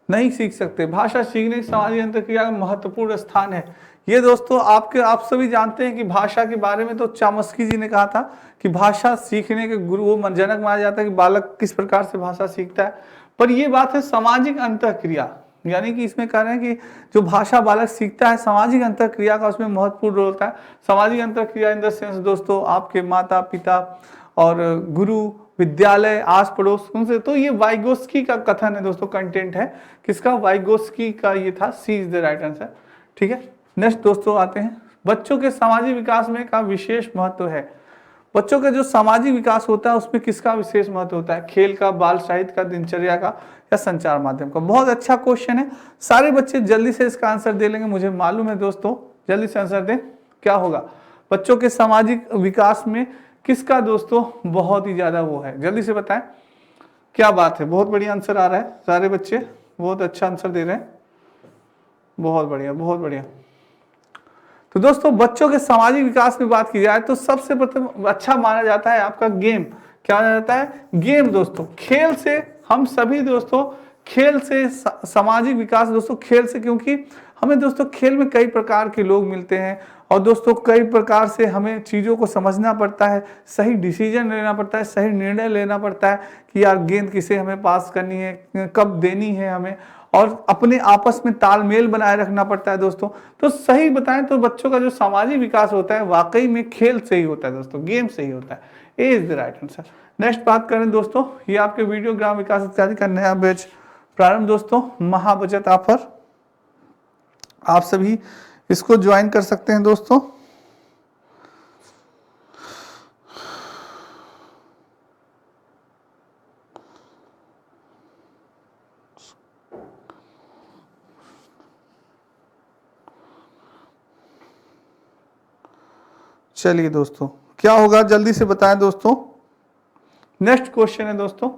S1: नहीं सीख सकते, भाषा सीखने की सामाजिक अंतःक्रिया का महत्वपूर्ण स्थान है, ये दोस्तों आप सभी जानते हैं कि भाषा के बारे में तो चामस्की जी ने कहा था कि भाषा सीखने के गुरु वो जनक माना जाता है कि बालक किस प्रकार से भाषा सीखता है। पर ये बात है सामाजिक अंतःक्रिया, यानी कि इसमें कह रहे हैं कि जो भाषा बालक सीखता है सामाजिक अंतःक्रिया का उसमें महत्वपूर्ण रोल होता है। सामाजिक अंतःक्रिया इन द सेंस दोस्तों आपके माता पिता और गुरु, विद्यालय, आस पड़ोस उनसे, तो ये वाइगोस्की का कथन है दोस्तों, कंटेंट है किसका, वाइगोस्की का ये था। सी इज द राइट आंसर। ठीक है, नेक्स्ट दोस्तों आते हैं, बच्चों के सामाजिक विकास में का विशेष महत्व है। बच्चों का जो सामाजिक विकास होता है उसमें किसका विशेष महत्व होता है, खेल का, बाल साहित्य का, दिनचर्या का या संचार माध्यम का। बहुत अच्छा क्वेश्चन है, सारे बच्चे जल्दी से इसका आंसर दे लेंगे, मुझे मालूम है दोस्तों, जल्दी से आंसर दें। क्या होगा बच्चों के सामाजिक विकास में किसका दोस्तों बहुत ही ज्यादा वो है, जल्दी से बताएं। क्या बात है, बहुत बढ़िया आंसर आ रहा है, सारे बच्चे बहुत अच्छा आंसर दे रहे हैं, बहुत बढ़िया बहुत बढ़िया। तो दोस्तों बच्चों के सामाजिक विकास में बात की जाए तो सबसे प्रथम अच्छा माना जाता है आपका गेम। क्या माना जाता है, गेम दोस्तों। खेल से हम सभी दोस्तों, खेल से सामाजिक विकास दोस्तों, खेल से, क्योंकि हमें दोस्तों खेल में कई प्रकार के लोग मिलते हैं और दोस्तों कई प्रकार से हमें चीज़ों को समझना पड़ता है, सही डिसीजन लेना पड़ता है, सही निर्णय लेना पड़ता है कि यार गेंद किसे हमें पास करनी है, कब देनी है हमें, और अपने आपस में तालमेल बनाए रखना पड़ता है दोस्तों। तो सही बताएं तो बच्चों का जो सामाजिक विकास होता है वाकई में खेल से ही होता है दोस्तों, गेम से ही होता है। A is the right answer. Next बात करें दोस्तों, ये आपके वीडियो ग्राम विकास इत्यादि का नया बैच प्रारंभ दोस्तों, महाबचत ऑफर, आप सभी इसको ज्वाइन कर सकते हैं दोस्तों। चलिए दोस्तों क्या होगा जल्दी से बताएं दोस्तों। नेक्स्ट क्वेश्चन है दोस्तों,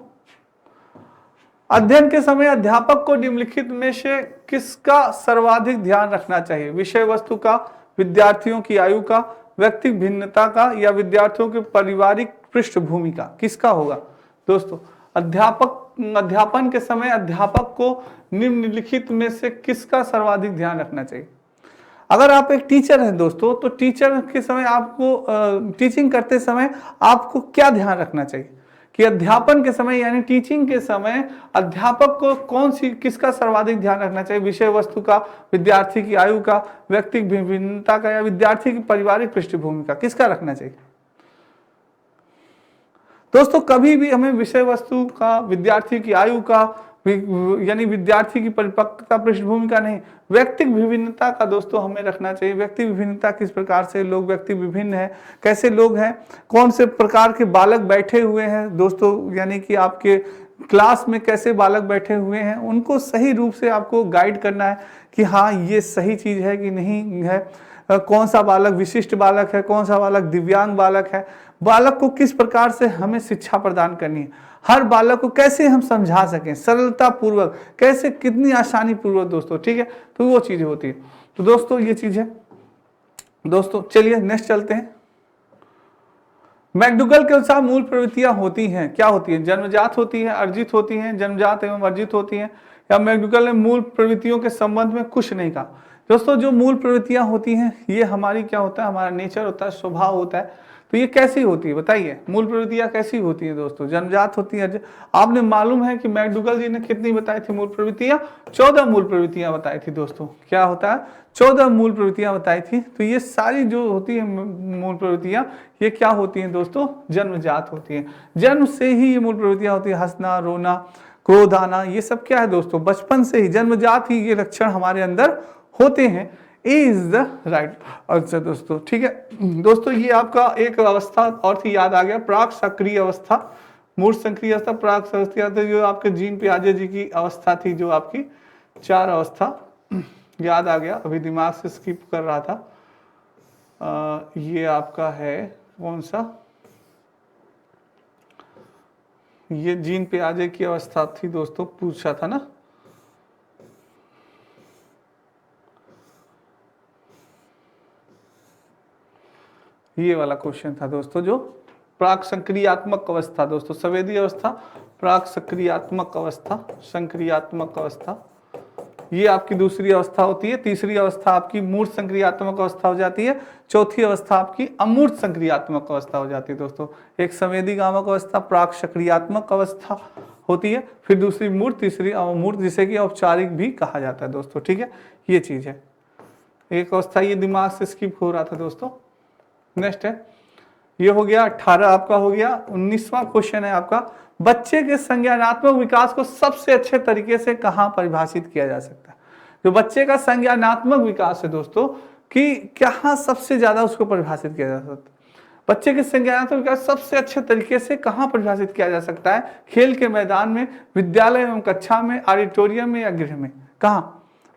S1: अध्ययन के समय अध्यापक को निम्नलिखित में से किसका सर्वाधिक ध्यान रखना चाहिए, विषय वस्तु का, विद्यार्थियों की आयु का, व्यक्तिगत भिन्नता का या विद्यार्थियों के पारिवारिक पृष्ठभूमि का, किसका होगा दोस्तों। अध्यापन के समय अध्यापक को निम्नलिखित में से किसका सर्वाधिक ध्यान रखना चाहिए। अगर आप एक टीचर हैं दोस्तों तो टीचर के समय आपको टीचिंग करते समय आपको क्या ध्यान रखना चाहिए कि अध्यापन के समय यानी टीचिंग के समय अध्यापक को किसका सर्वाधिक ध्यान रखना चाहिए, विषय वस्तु का, विद्यार्थी की आयु का, व्यक्तिगत भिन्नता का या विद्यार्थी की पारिवारिक पृष्ठभूमि का, किसका रखना चाहिए दोस्तों। कभी भी हमें विषय वस्तु का, विद्यार्थी की आयु का, यानी विद्यार्थी की परिपक्वता पृष्ठभूमि का नहीं, व्यक्तिगत विभिन्नता का दोस्तों हमें रखना चाहिए। व्यक्ति विभिन्नता किस प्रकार से लोग व्यक्ति विभिन्न है, कैसे लोग हैं, कौन से प्रकार के बालक बैठे हुए हैं दोस्तों, यानी कि आपके क्लास में कैसे बालक बैठे हुए हैं, उनको सही रूप से आपको गाइड करना है कि हाँ ये सही चीज है कि नहीं है, कौन सा बालक विशिष्ट बालक है, कौन सा बालक दिव्यांग बालक है, बालक को किस प्रकार से हमें शिक्षा प्रदान करनी है, हर बालक को कैसे हम समझा सकें सरलता पूर्वक, कैसे कितनी आसानी पूर्वक दोस्तों। ठीक है, तो वो चीजें होती है। तो दोस्तों ये चीज है दोस्तों। चलिए नेक्स्ट चलते हैं। मैकडूगल के अनुसार मूल प्रवृत्तियां होती हैं, क्या होती है, जन्मजात होती है, अर्जित होती हैं, जन्मजात एवं अर्जित होती हैं, या मैकडूगल ने मूल प्रवृत्तियों के संबंध में कुछ नहीं कहा दोस्तों। जो मूल प्रवृत्तियां होती हैं ये हमारी क्या होता है, हमारा नेचर होता है, स्वभाव होता है। तो ये कैसी होती है बताइए, मूल प्रवृत्तियां कैसी होती है दोस्तों, जन्मजात होती है। आपने मालूम है कि मैकडूगल जी ने कितनी बताई थी मूल प्रवृत्तियां, 14 मूल प्रवृत्तियां बताई थी दोस्तों। क्या होता है, 14 मूल प्रवृत्तियां बताई थी। तो ये सारी जो होती है मूल प्रवृत्तियां ये क्या होती हैं दोस्तों, जन्मजात होती हैं। जन्म से ही ये मूल प्रवृत्तियां होती है, हंसना, रोना, क्रोध आना, ये सब क्या है दोस्तों, बचपन से ही जन्मजात ही ये लक्षण हमारे अंदर होते हैं। ए इज द राइट आंसर दोस्तों। ठीक है दोस्तों, ये आपका एक अवस्था और थी, याद आ गया, प्राक सक्रिय अवस्था, मूर्त सक्रिय अवस्था, प्राक सक्रिय अवस्था, जो आपके जीन पियाजे जी की अवस्था थी, जो आपकी 4 अवस्था याद आ गया, अभी दिमाग से स्किप कर रहा था। ये आपका है कौन सा, ये जीन पियाजे की अवस्था थी दोस्तों, पूछा था ना। ये वाला क्वेश्चन था दोस्तों, जो प्राक संक्रियात्मक अवस्था दोस्तों, संवेदी अवस्था, प्राक संक्रियात्मक अवस्था, संक्रियात्मक अवस्था, ये आपकी दूसरी अवस्था होती है। तीसरी अवस्था आपकी मूर्त संक्रियात्मक अवस्था हो जाती है। चौथी अवस्था आपकी अमूर्त संक्रियात्मक अवस्था हो जाती है दोस्तों। एक संवेदीगामक अवस्था प्राक सक्रियात्मक अवस्था होती है, फिर दूसरी मूर्त, तीसरी अमूर्त, जिसे कि औपचारिक भी कहा जाता है दोस्तों। ठीक है, ये चीज है। एक अवस्था ये दिमाग से स्किप हो रहा था दोस्तों। नेक्स्ट है, ये हो गया 18 आपका हो गया। 19वां क्वेश्चन है आपका, बच्चे के संज्ञानात्मक विकास को सबसे अच्छे तरीके से कहां परिभाषित किया जा सकता है। जो बच्चे का संज्ञानात्मक विकास है दोस्तों, कि कहां सबसे ज्यादा उसको परिभाषित किया जा सकता है। बच्चे के संज्ञानात्मक विकास सबसे अच्छे तरीके से कहां परिभाषित किया जा सकता है? खेल के मैदान में, विद्यालय एवं कक्षा में, ऑडिटोरियम में या गृह में? कहां?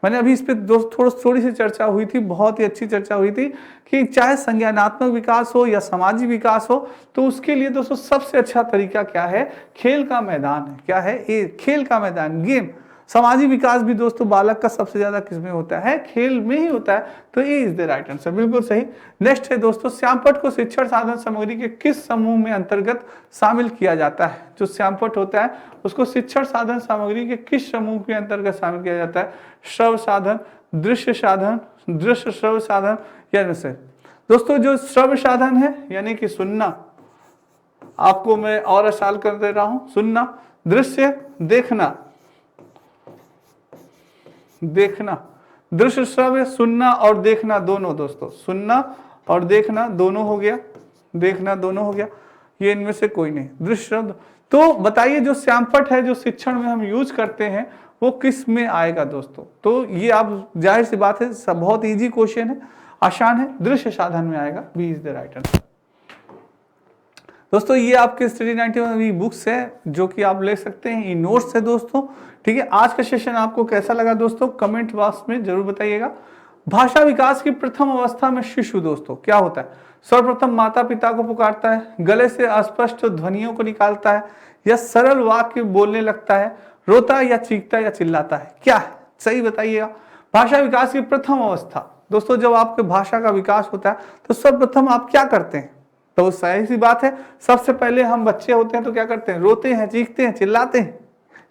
S1: मैंने अभी इस पे थोड़ी सी चर्चा हुई थी, बहुत ही अच्छी चर्चा हुई थी कि चाहे संज्ञानात्मक विकास हो या सामाजिक विकास हो, तो उसके लिए दोस्तों सबसे अच्छा तरीका क्या है? खेल का मैदान है। क्या है? ये खेल का मैदान, गेम। सामाजिक विकास भी दोस्तों बालक का सबसे ज्यादा किसमें होता है? खेल में ही होता है। तो ए इज द राइट आंसर, बिल्कुल सही। नेक्स्ट है दोस्तों, श्यामपट्ट को शिक्षण साधन सामग्री के किस समूह में अंतर्गत शामिल किया जाता है? जो श्यामपट्ट होता है उसको शिक्षण साधन सामग्री के किस समूह के अंतर्गत शामिल किया जाता है? श्रव्य साधन, दृश्य साधन, दृश्य श्रव्य साधन या इनमें से? दोस्तों जो श्रव्य साधन है यानी कि सुनना, आपको मैं और आसान कर दे रहा हूं, सुनना। दृश्य देखना, देखना। दृश्य श्रव्य, सुनना और देखना दोनों दोस्तों, सुनना और देखना दोनों हो गया, देखना दोनों हो गया। ये इनमें से कोई नहीं। दृश्य शब्द तो बताइए, जो श्यामपट्ट है जो शिक्षण में हम यूज करते हैं वो किस में आएगा दोस्तों? तो ये आप जाहिर सी बात है, सब बहुत इजी क्वेश्चन है, आसान है, दृश्य साधन में आएगा। B is the right answer. दोस्तों ये आपके स्टडी 91 बुक्स है जो कि आप ले सकते हैं, ये नोट्स है दोस्तों। ठीक है, आज का सेशन आपको कैसा लगा दोस्तों? कमेंट बॉक्स में जरूर बताइएगा। भाषा विकास की प्रथम अवस्था में शिशु दोस्तों क्या होता है? सर्वप्रथम माता पिता को पुकारता है, गले से अस्पष्ट ध्वनियों को निकालता है, या सरल वाक्य बोलने लगता है, रोता या चीखता या चिल्लाता है? क्या है सही बताइएगा। भाषा विकास की प्रथम अवस्था दोस्तों, जब आपके भाषा का विकास होता है तो सर्वप्रथम आप क्या करते हैं? तो सही सी बात है, सबसे पहले हम बच्चे होते हैं तो क्या करते हैं? रोते हैं, चीखते हैं, चिल्लाते हैं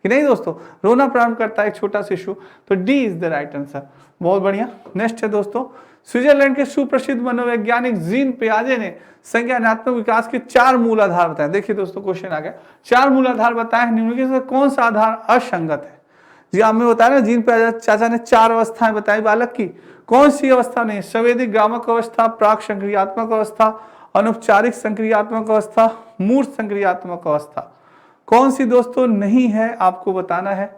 S1: कि नहीं दोस्तों? रोना प्रारंभ करता है एक छोटा शिशु। तो D is the right answer. बहुत बढ़िया। नेक्स्ट है दोस्तों, स्विट्जरलैंड के सुप्रसिद्ध मनोवैज्ञानिक जीन पियाजे ने संज्ञानात्मक विकास के 4 मूल आधार बताए। देखिए दोस्तों क्वेश्चन आ गया, 4 मूल आधार बताए, निम्नलिखित में से कौन सा आधार असंगत है? जी हमें बताया ना, जीन पियाजे चाचा ने 4 अवस्थाएं बताई बालक की, कौन सी अवस्था नहीं? संवेदीगामक अवस्था, प्राक संक्रियात्मक अवस्था, अनौपचारिक संक्रियात्मक अवस्था, मूर्त संक्रियात्मक अवस्था। कौन सी दोस्तों नहीं है आपको बताना है?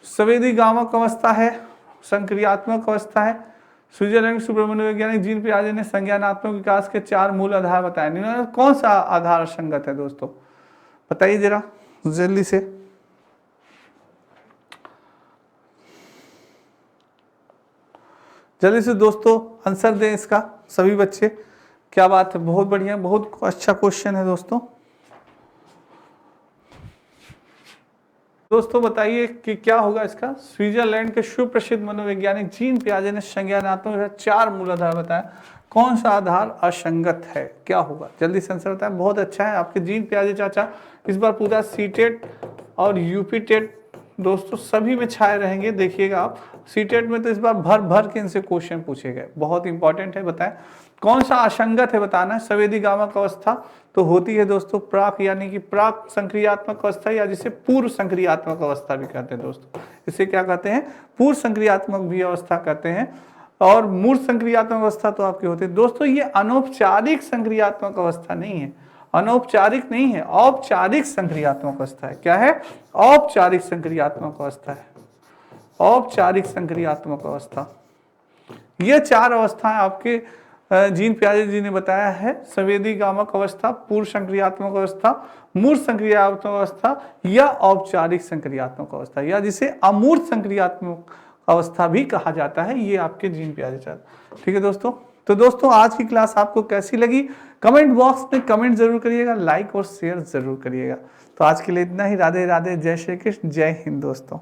S1: संवेदीगामक अवस्था है, संक्रियात्मक अवस्था है। स्विट्जरलैंड सुप्रसिद्ध मनोवैज्ञानिक जीन पियाजे ने संज्ञानात्मक विकास के 4 मूल आधार बताए। कौन सा आधार संगत है दोस्तों? बताइए जरा जल्दी से। जल्दी से दोस्तों आंसर दें इसका सभी बच्चे। क्या बात है, बहुत बढ़िया, बहुत अच्छा क्वेश्चन है दोस्तों। दोस्तों बताइए कि क्या होगा इसका? स्विट्जरलैंड के सुप्रसिद्ध मनोवैज्ञानिक जीन पियाजे ने संज्ञानात्मक 4 मूल आधार बताया, कौन सा आधार असंगत है? क्या होगा? जल्दी से आंसर बताएं। बहुत अच्छा है आपके जीन पियाजे चाचा, इस बार पूरा सीटेट और यूपीटेट दोस्तों सभी में छाए रहेंगे। देखिएगा आप, सीटेट में तो इस बार भर भर के इनसे क्वेश्चन पूछे गए, बहुत इंपॉर्टेंट है। बताएं कौन सा असंगत है, बताना है। संवेदीगामक अवस्था तो होती है दोस्तों प्राक, यानी कि प्राक संक्रियात्मक अवस्था, या जिसे पूर्व संक्रियात्मक अवस्था भी कहते हैं दोस्तों। इसे क्या कहते हैं? पूर्व संक्रियात्मक भी अवस्था कहते हैं। और मूर्त संक्रियात्मक अवस्था तो आपकी होती है दोस्तों। ये अनौपचारिक संक्रियात्मक अवस्था नहीं है, अनौपचारिक नहीं है, औपचारिक संक्रियात्मक अवस्था है। क्या है? औपचारिक संक्रियात्मक अवस्था है, औपचारिक संक्रियात्मक अवस्था। ये 4 अवस्थाएं आपके जीन पियाजे जी ने बताया है। संवेदीगामक अवस्था, पूर्व संक्रियात्मक अवस्था, मूर्त संक्रियात्मक अवस्था या औपचारिक संक्रियात्मक अवस्था, या जिसे अमूर्त संक्रियात्मक अवस्था भी कहा जाता है। ये आपके जीन पियाजे चाचा। ठीक है दोस्तों, तो दोस्तों आज की क्लास आपको कैसी लगी? कमेंट बॉक्स में कमेंट जरूर करिएगा, लाइक और शेयर जरूर करिएगा। तो आज के लिए इतना ही। राधे राधे, जय श्री कृष्ण, जय हिंद दोस्तों।